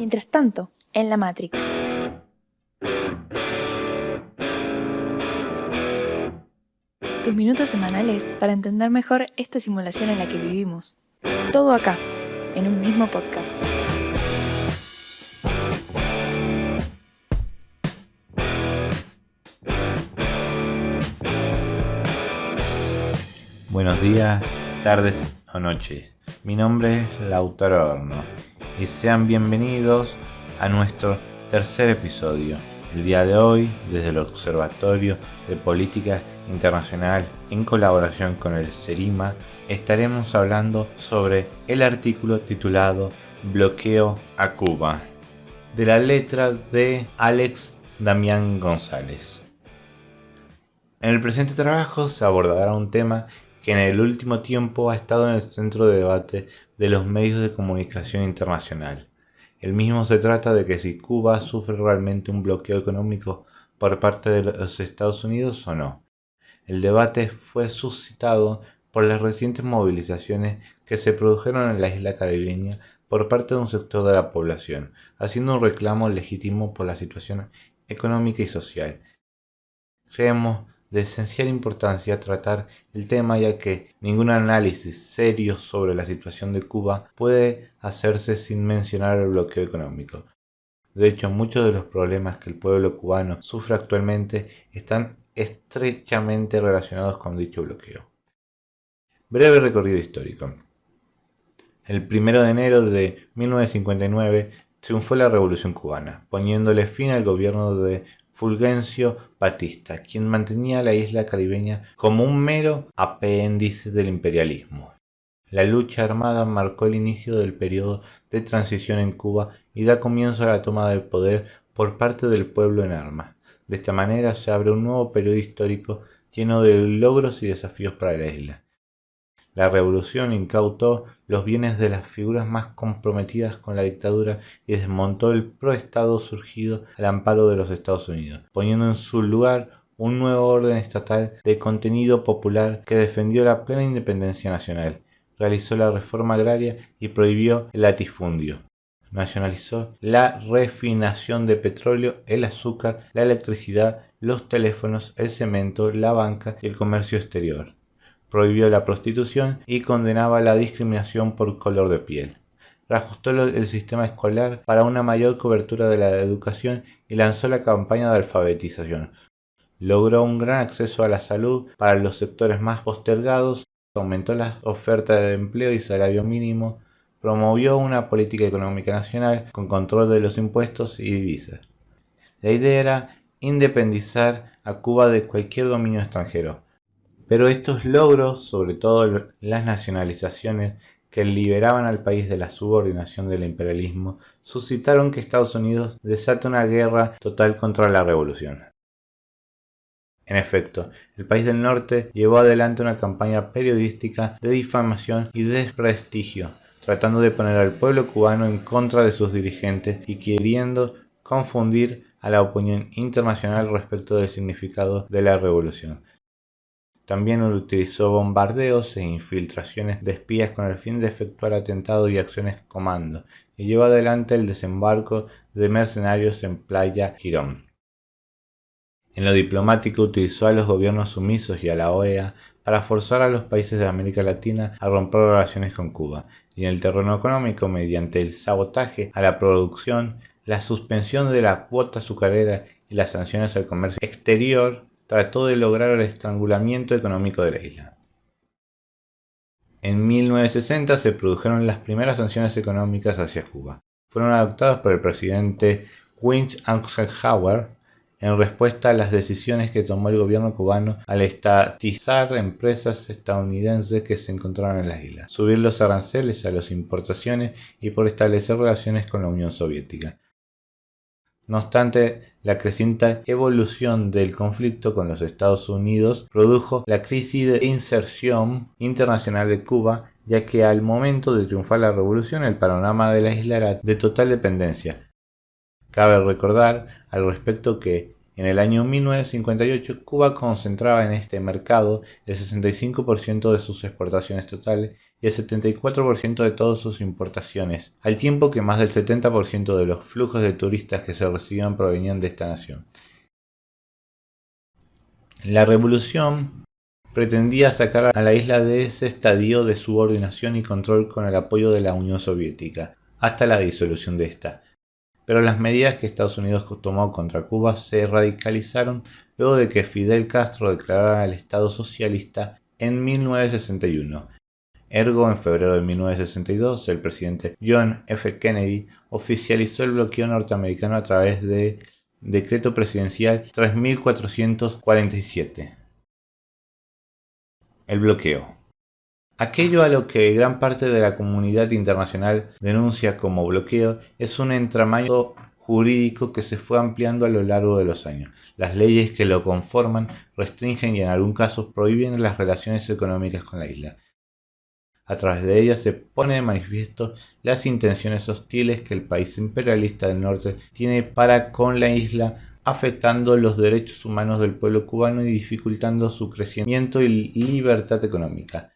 Mientras tanto, en la Matrix. Tus minutos semanales para entender mejor esta simulación en la que vivimos. Todo acá, en un mismo podcast. Buenos días, tardes o noches. Mi nombre es Lautaro Horno y sean bienvenidos a nuestro tercer episodio. El día de hoy, desde el Observatorio de Política Internacional, en colaboración con el CERIMA, estaremos hablando sobre el artículo titulado Bloqueo a Cuba, de la letra de Alex Damián González. En el presente trabajo se abordará un tema que en el último tiempo ha estado en el centro de debate de los medios de comunicación internacional. El mismo se trata de que si Cuba sufre realmente un bloqueo económico por parte de los Estados Unidos o no. El debate fue suscitado por las recientes movilizaciones que se produjeron en la isla caribeña por parte de un sector de la población, haciendo un reclamo legítimo por la situación económica y social. Creemos de esencial importancia tratar el tema, ya que ningún análisis serio sobre la situación de Cuba puede hacerse sin mencionar el bloqueo económico. De hecho, muchos de los problemas que el pueblo cubano sufre actualmente están estrechamente relacionados con dicho bloqueo. Breve recorrido histórico. El 1 de enero de 1959 triunfó la Revolución Cubana, poniéndole fin al gobierno de Fulgencio Batista, quien mantenía la isla caribeña como un mero apéndice del imperialismo. La lucha armada marcó el inicio del periodo de transición en Cuba y da comienzo a la toma del poder por parte del pueblo en armas. De esta manera se abre un nuevo periodo histórico lleno de logros y desafíos para la isla. La revolución incautó los bienes de las figuras más comprometidas con la dictadura y desmontó el proestado surgido al amparo de los Estados Unidos, poniendo en su lugar un nuevo orden estatal de contenido popular que defendió la plena independencia nacional, realizó la reforma agraria y prohibió el latifundio. Nacionalizó la refinación de petróleo, el azúcar, la electricidad, los teléfonos, el cemento, la banca y el comercio exterior. Prohibió la prostitución y condenaba la discriminación por color de piel. Reajustó el sistema escolar para una mayor cobertura de la educación y lanzó la campaña de alfabetización. Logró un gran acceso a la salud para los sectores más postergados, aumentó la oferta de empleo y salario mínimo, promovió una política económica nacional con control de los impuestos y divisas. La idea era independizar a Cuba de cualquier dominio extranjero. Pero estos logros, sobre todo las nacionalizaciones que liberaban al país de la subordinación del imperialismo, suscitaron que Estados Unidos desate una guerra total contra la revolución. En efecto, el país del norte llevó adelante una campaña periodística de difamación y desprestigio, tratando de poner al pueblo cubano en contra de sus dirigentes y queriendo confundir a la opinión internacional respecto del significado de la revolución. También utilizó bombardeos e infiltraciones de espías con el fin de efectuar atentados y acciones comando, y llevó adelante el desembarco de mercenarios en Playa Girón. En lo diplomático utilizó a los gobiernos sumisos y a la OEA para forzar a los países de América Latina a romper relaciones con Cuba, y en el terreno económico, mediante el sabotaje a la producción, la suspensión de la cuota azucarera y las sanciones al comercio exterior, trató de lograr el estrangulamiento económico de la isla. En 1960 se produjeron las primeras sanciones económicas hacia Cuba. Fueron adoptadas por el presidente Eisenhower en respuesta a las decisiones que tomó el gobierno cubano al estatizar empresas estadounidenses que se encontraban en las islas, subir los aranceles a las importaciones y por establecer relaciones con la Unión Soviética. No obstante, la creciente evolución del conflicto con los Estados Unidos produjo la crisis de inserción internacional de Cuba, ya que al momento de triunfar la revolución el panorama de la isla era de total dependencia. Cabe recordar al respecto que En el año 1958, Cuba concentraba en este mercado el 65% de sus exportaciones totales y el 74% de todas sus importaciones, al tiempo que más del 70% de los flujos de turistas que se recibían provenían de esta nación. La revolución pretendía sacar a la isla de ese estadio de subordinación y control con el apoyo de la Unión Soviética, hasta la disolución de esta. Pero las medidas que Estados Unidos tomó contra Cuba se radicalizaron luego de que Fidel Castro declarara el Estado socialista en 1961. Ergo, en febrero de 1962, el presidente John F. Kennedy oficializó el bloqueo norteamericano a través de Decreto Presidencial 3447. El bloqueo. Aquello a lo que gran parte de la comunidad internacional denuncia como bloqueo es un entramado jurídico que se fue ampliando a lo largo de los años. Las leyes que lo conforman restringen y en algún caso prohíben las relaciones económicas con la isla. A través de ellas se pone de manifiesto las intenciones hostiles que el país imperialista del norte tiene para con la isla, afectando los derechos humanos del pueblo cubano y dificultando su crecimiento y libertad económica.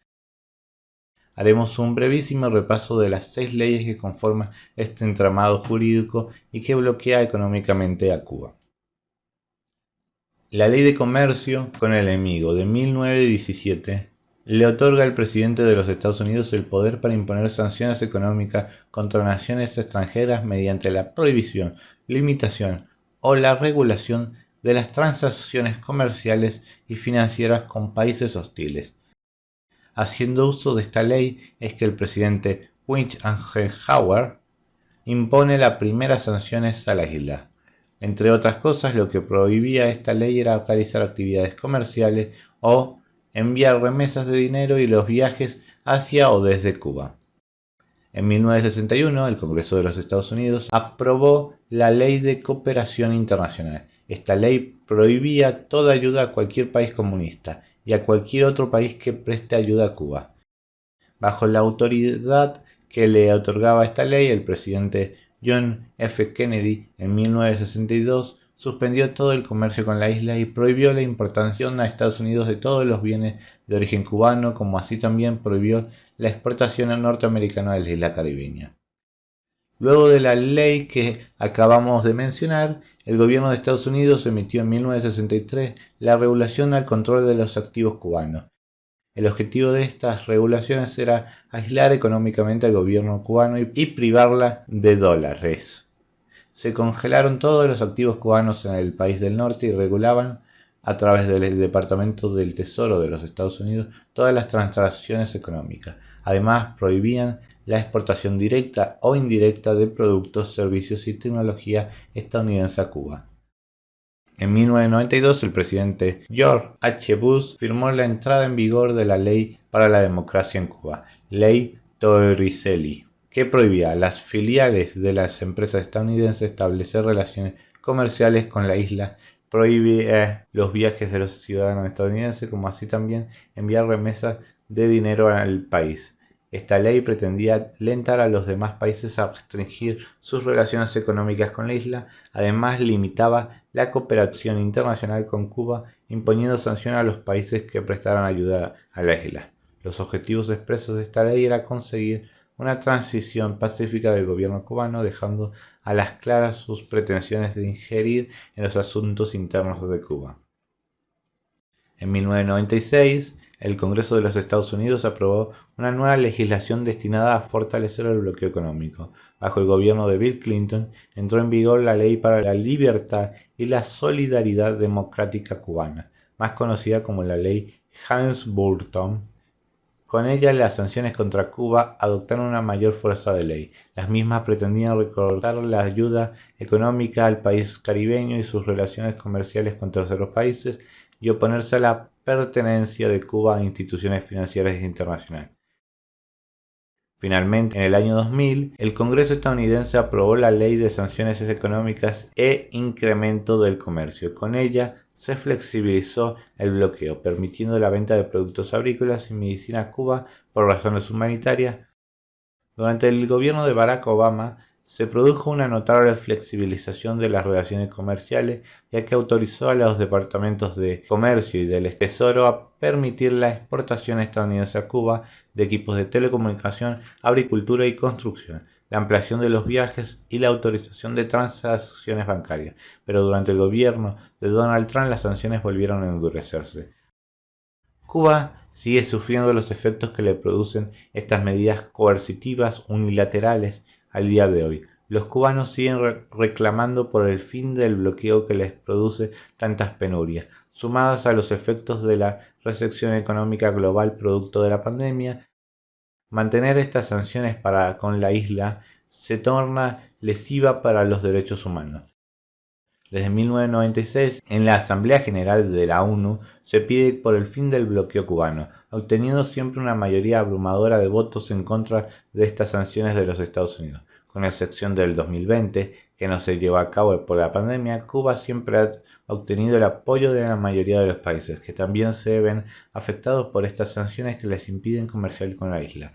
Haremos un brevísimo repaso de las 6 leyes que conforman este entramado jurídico y que bloquea económicamente a Cuba. La Ley de Comercio con el Enemigo de 1917 le otorga al presidente de los Estados Unidos el poder para imponer sanciones económicas contra naciones extranjeras mediante la prohibición, limitación o la regulación de las transacciones comerciales y financieras con países hostiles. Haciendo uso de esta ley es que el presidente Eisenhower impone las primeras sanciones a la isla. Entre otras cosas, lo que prohibía esta ley era realizar actividades comerciales o enviar remesas de dinero y los viajes hacia o desde Cuba. En 1961, el Congreso de los Estados Unidos aprobó la Ley de Cooperación Internacional. Esta ley prohibía toda ayuda a cualquier país comunista y a cualquier otro país que preste ayuda a Cuba. Bajo la autoridad que le otorgaba esta ley, el presidente John F. Kennedy en 1962 suspendió todo el comercio con la isla y prohibió la importación a Estados Unidos de todos los bienes de origen cubano, como así también prohibió la exportación norteamericana de la isla caribeña. Luego de la ley que acabamos de mencionar, el gobierno de Estados Unidos emitió en 1963 la regulación al control de los activos cubanos. El objetivo de estas regulaciones era aislar económicamente al gobierno cubano y privarla de dólares. Se congelaron todos los activos cubanos en el país del norte y regulaban, a través del Departamento del Tesoro de los Estados Unidos, todas las transacciones económicas. Además, prohibían la exportación directa o indirecta de productos, servicios y tecnología estadounidense a Cuba. En 1992, el presidente George H. Bush firmó la entrada en vigor de la Ley para la Democracia en Cuba, Ley Torricelli, que prohibía a las filiales de las empresas estadounidenses establecer relaciones comerciales con la isla, prohibía los viajes de los ciudadanos estadounidenses, como así también enviar remesas de dinero al país. Esta ley pretendía alentar a los demás países a restringir sus relaciones económicas con la isla. Además, limitaba la cooperación internacional con Cuba, imponiendo sanciones a los países que prestaran ayuda a la isla. Los objetivos expresos de esta ley era conseguir una transición pacífica del gobierno cubano, dejando a las claras sus pretensiones de injerir en los asuntos internos de Cuba. En 1996, el Congreso de los Estados Unidos aprobó una nueva legislación destinada a fortalecer el bloqueo económico. Bajo el gobierno de Bill Clinton entró en vigor la Ley para la Libertad y la Solidaridad Democrática Cubana, más conocida como la Ley Helms-Burton. Con ella, las sanciones contra Cuba adoptaron una mayor fuerza de ley. Las mismas pretendían recortar la ayuda económica al país caribeño y sus relaciones comerciales con terceros países y oponerse a la pertenencia de Cuba a instituciones financieras internacionales. Finalmente, en el año 2000, el Congreso estadounidense aprobó la Ley de Sanciones Económicas e Incremento del Comercio. Con ella se flexibilizó el bloqueo, permitiendo la venta de productos agrícolas y medicina a Cuba por razones humanitarias. Durante el gobierno de Barack Obama se produjo una notable flexibilización de las relaciones comerciales, ya que autorizó a los departamentos de comercio y del Tesoro a permitir la exportación estadounidense a Cuba de equipos de telecomunicación, agricultura y construcción, la ampliación de los viajes y la autorización de transacciones bancarias. Pero durante el gobierno de Donald Trump las sanciones volvieron a endurecerse. Cuba sigue sufriendo los efectos que le producen estas medidas coercitivas unilaterales al día de hoy. Los cubanos siguen reclamando por el fin del bloqueo que les produce tantas penurias, sumadas a los efectos de la recesión económica global producto de la pandemia. Mantener estas sanciones para con la isla se torna lesiva para los derechos humanos. Desde 1996, en la Asamblea General de la ONU se pide por el fin del bloqueo cubano, obteniendo siempre una mayoría abrumadora de votos en contra de estas sanciones de los Estados Unidos. Con excepción del 2020, que no se llevó a cabo por la pandemia, Cuba siempre ha obtenido el apoyo de la mayoría de los países, que también se ven afectados por estas sanciones que les impiden comerciar con la isla.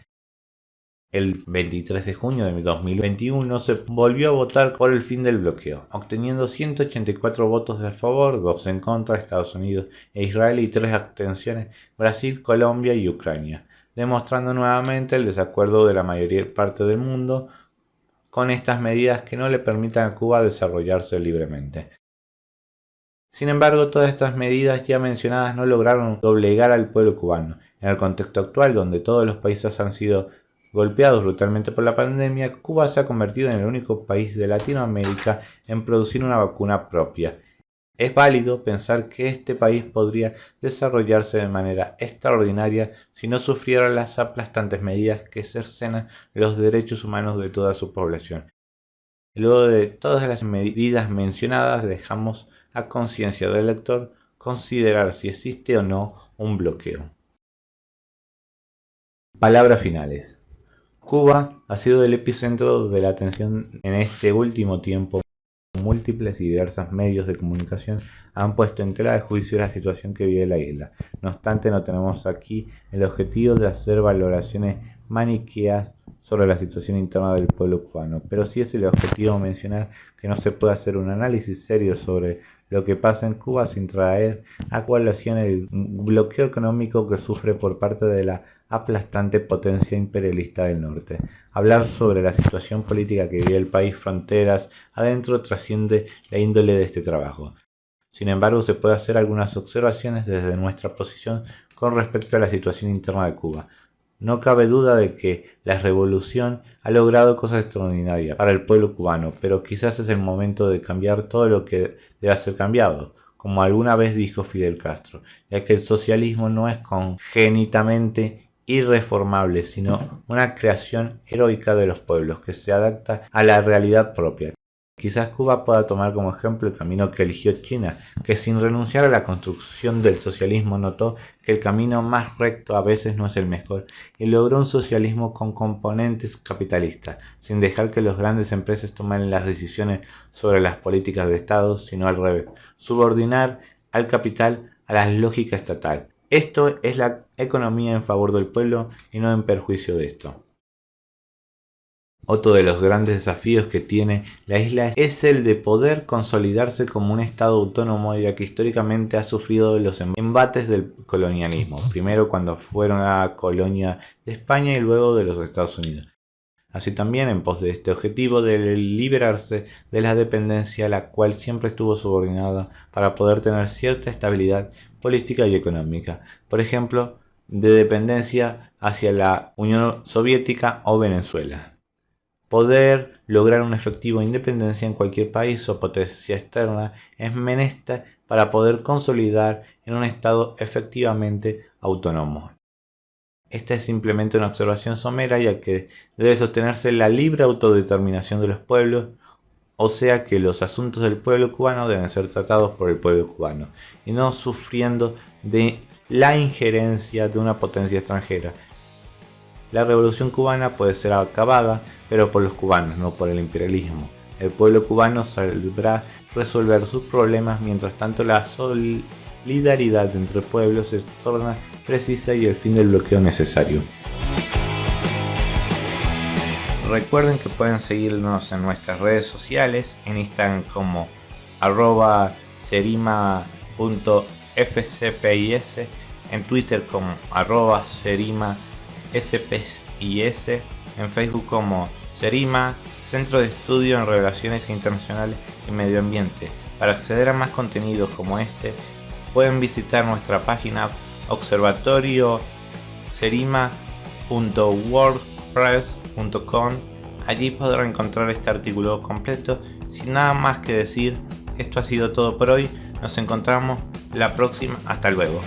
El 23 de junio de 2021 se volvió a votar por el fin del bloqueo, obteniendo 184 votos a favor, 2 en contra, Estados Unidos e Israel, y 3 abstenciones, Brasil, Colombia y Ucrania, demostrando nuevamente el desacuerdo de la mayor parte del mundo con estas medidas que no le permitan a Cuba desarrollarse libremente. Sin embargo, todas estas medidas ya mencionadas no lograron doblegar al pueblo cubano. En el contexto actual, donde todos los países han sido golpeados brutalmente por la pandemia, Cuba se ha convertido en el único país de Latinoamérica en producir una vacuna propia. Es válido pensar que este país podría desarrollarse de manera extraordinaria si no sufriera las aplastantes medidas que cercenan los derechos humanos de toda su población. Luego de todas las medidas mencionadas, dejamos a conciencia del lector considerar si existe o no un bloqueo. Palabras finales. Cuba ha sido el epicentro de la atención en este último tiempo. Múltiples y diversos medios de comunicación han puesto en tela de juicio la situación que vive la isla. No obstante, no tenemos aquí el objetivo de hacer valoraciones maniqueas sobre la situación interna del pueblo cubano, pero sí es el objetivo mencionar que no se puede hacer un análisis serio sobre lo que pasa en Cuba sin traer a colación el bloqueo económico que sufre por parte de la aplastante potencia imperialista del norte. Hablar sobre la situación política que vive el país fronteras adentro trasciende la índole de este trabajo. Sin embargo, se puede hacer algunas observaciones desde nuestra posición con respecto a la situación interna de Cuba. No cabe duda de que la revolución ha logrado cosas extraordinarias para el pueblo cubano, pero quizás es el momento de cambiar todo lo que debe ser cambiado, como alguna vez dijo Fidel Castro, ya que el socialismo no es congénitamente irreformable, sino una creación heroica de los pueblos que se adapta a la realidad propia. Quizás Cuba pueda tomar como ejemplo el camino que eligió China, que sin renunciar a la construcción del socialismo notó que el camino más recto a veces no es el mejor y logró un socialismo con componentes capitalistas, sin dejar que las grandes empresas tomen las decisiones sobre las políticas de Estado, sino al revés, subordinar al capital a la lógica estatal. Esto es la economía en favor del pueblo y no en perjuicio de esto. Otro de los grandes desafíos que tiene la isla es el de poder consolidarse como un estado autónomo, ya que históricamente ha sufrido los embates del colonialismo, primero cuando fueron a colonia de España y luego de los Estados Unidos. Así también en pos de este objetivo de liberarse de la dependencia a la cual siempre estuvo subordinada para poder tener cierta estabilidad política y económica, por ejemplo, de dependencia hacia la Unión Soviética o Venezuela. Poder lograr una efectiva independencia en cualquier país o potencia externa es menester para poder consolidar en un estado efectivamente autónomo. Esta es simplemente una observación somera, ya que debe sostenerse la libre autodeterminación de los pueblos, o sea que los asuntos del pueblo cubano deben ser tratados por el pueblo cubano, y no sufriendo de la injerencia de una potencia extranjera. La revolución cubana puede ser acabada, pero por los cubanos, no por el imperialismo. El pueblo cubano sabrá resolver sus problemas, mientras tanto la solidaridad entre pueblos se torna precisa y el fin del bloqueo necesario. Recuerden que pueden seguirnos en nuestras redes sociales, en Instagram como @serima.fcpis, en Twitter como @serimaspis, en Facebook como Serima, Centro de Estudio en Relaciones Internacionales y Medio Ambiente. Para acceder a más contenidos como este, pueden visitar nuestra página observatorioserima.wordpress.com. Allí podrán encontrar este artículo completo. Sin nada más que decir, esto ha sido todo por hoy. Nos encontramos la próxima. Hasta luego.